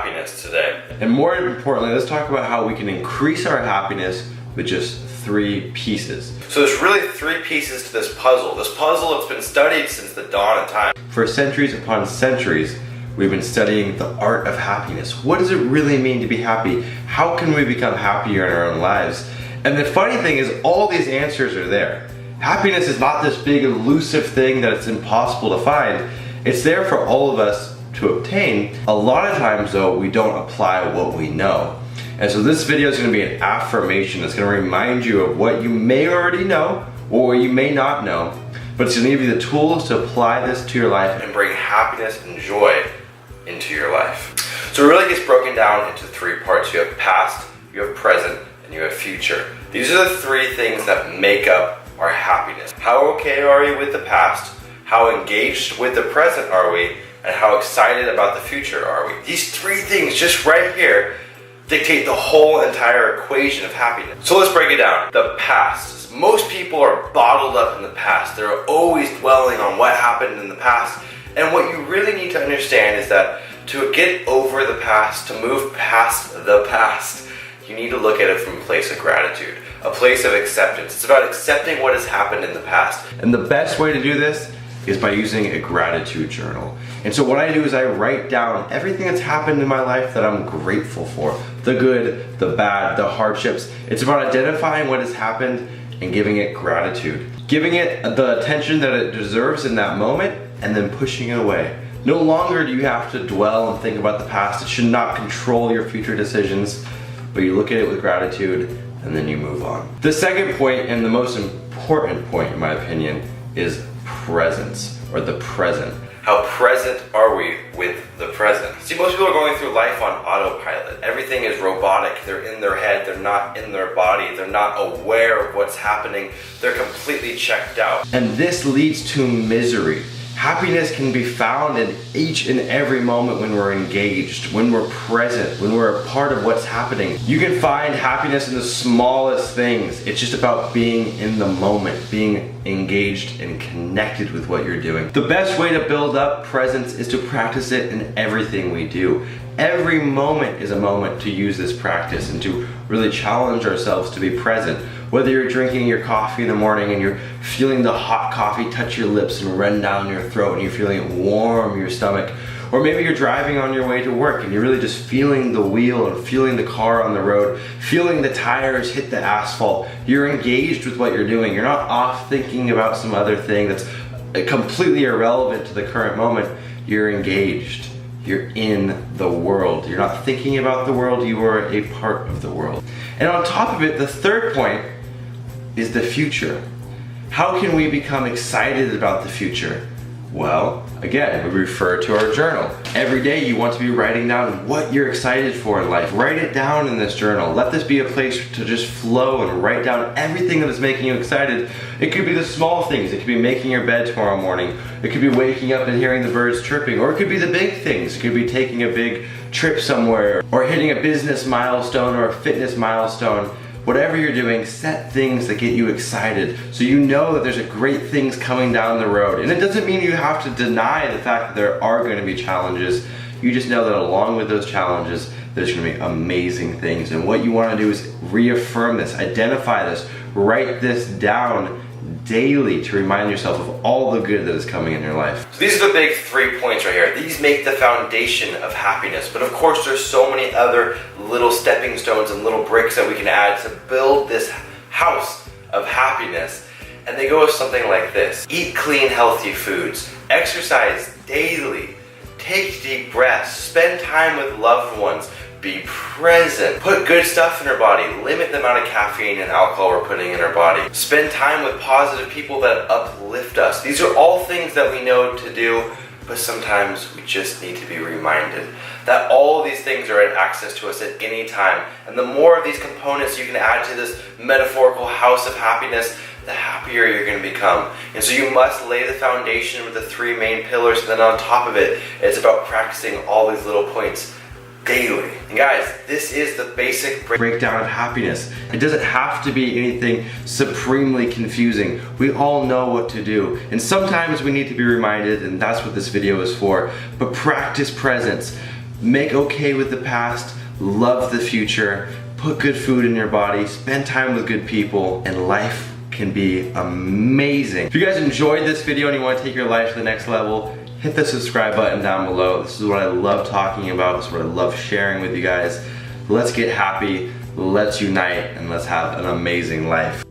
happiness today. And more importantly, let's talk about how we can increase our happiness with just 3 pieces. So there's really 3 pieces to this puzzle. This puzzle has been studied since the dawn of time. For centuries upon centuries, we've been studying the art of happiness. What does it really mean to be happy? How can we become happier in our own lives? And the funny thing is, all these answers are there. Happiness is not this big elusive thing that it's impossible to find. It's there for all of us to obtain. A lot of times though, we don't apply what we know. And so this video is going to be an affirmation. It's going to remind you of what you may already know or you may not know, but it's going to give you the tools to apply this to your life and bring happiness and joy into your life. So it really gets broken down into 3 parts. You have past, you have present, and you have future. These are the 3 things that make up our happiness. How okay are you with the past? How engaged with the present are we? And how excited about the future are we? These 3 things just right here dictate the whole entire equation of happiness. So let's break it down. The past. Most people are bottled up in the past. They're always dwelling on what happened in the past. And what you really need to understand is that to get over the past, to move past the past, you need to look at it from a place of gratitude, a place of acceptance. It's about accepting what has happened in the past. And the best way to do this is by using a gratitude journal. And so what I do is I write down everything that's happened in my life that I'm grateful for. The good, the bad, the hardships. It's about identifying what has happened and giving it gratitude. Giving it the attention that it deserves in that moment and then pushing it away. No longer do you have to dwell and think about the past. It should not control your future decisions, but you look at it with gratitude and then you move on. The second point, and the most important point in my opinion, is presence, or the present. How present are we with the present? See, most people are going through life on autopilot. Everything is robotic. They're in their head. They're not in their body. They're not aware of what's happening. They're completely checked out. And this leads to misery. Happiness can be found in each and every moment when we're engaged, when we're present, when we're a part of what's happening. You can find happiness in the smallest things. It's just about being in the moment, being engaged and connected with what you're doing. The best way to build up presence is to practice it in everything we do. Every moment is a moment to use this practice and to really challenge ourselves to be present. Whether you're drinking your coffee in the morning and you're feeling the hot coffee touch your lips and run down your throat and you're feeling it warm your stomach, or maybe you're driving on your way to work and you're really just feeling the wheel and feeling the car on the road, feeling the tires hit the asphalt. You're engaged with what you're doing. You're not off thinking about some other thing that's completely irrelevant to the current moment. You're engaged. You're in the world. You're not thinking about the world, you are a part of the world. And on top of it, the third point is the future. How can we become excited about the future? Well, again, we refer to our journal. Every day you want to be writing down what you're excited for in life. Write it down in this journal. Let this be a place to just flow and write down everything that is making you excited. It could be the small things. It could be making your bed tomorrow morning. It could be waking up and hearing the birds chirping. Or it could be the big things. It could be taking a big trip somewhere, or hitting a business milestone or a fitness milestone. Whatever you're doing, set things that get you excited so you know that there's great things coming down the road. And it doesn't mean you have to deny the fact that there are going to be challenges. You just know that along with those challenges, there's going to be amazing things. And what you want to do is reaffirm this, identify this, write this down daily to remind yourself of all the good that is coming in your life. So these are the big 3 points right here. These make the foundation of happiness. But of course, there's so many other little stepping stones and little bricks that we can add to build this house of happiness. And they go with something like this. Eat clean, healthy foods. Exercise daily. Take deep breaths. Spend time with loved ones. Be present. Put good stuff in our body. Limit the amount of caffeine and alcohol we're putting in our body. Spend time with positive people that uplift us. These are all things that we know to do, but sometimes we just need to be reminded that all of these things are at access to us at any time. And the more of these components you can add to this metaphorical house of happiness, the happier you're going to become. And so you must lay the foundation with the 3 main pillars, and then on top of it, it's about practicing all these little points daily. And guys, this is the basic breakdown of happiness. It doesn't have to be anything supremely confusing. We all know what to do. And sometimes we need to be reminded, and that's what this video is for. But practice presence. make okay with the past, love the future, put good food in your body, spend time with good people, and life can be amazing. If you guys enjoyed this video and you want to take your life to the next level, hit the subscribe button down below. This is what I love talking about. This is what I love sharing with you guys. Let's get happy, let's unite, and let's have an amazing life.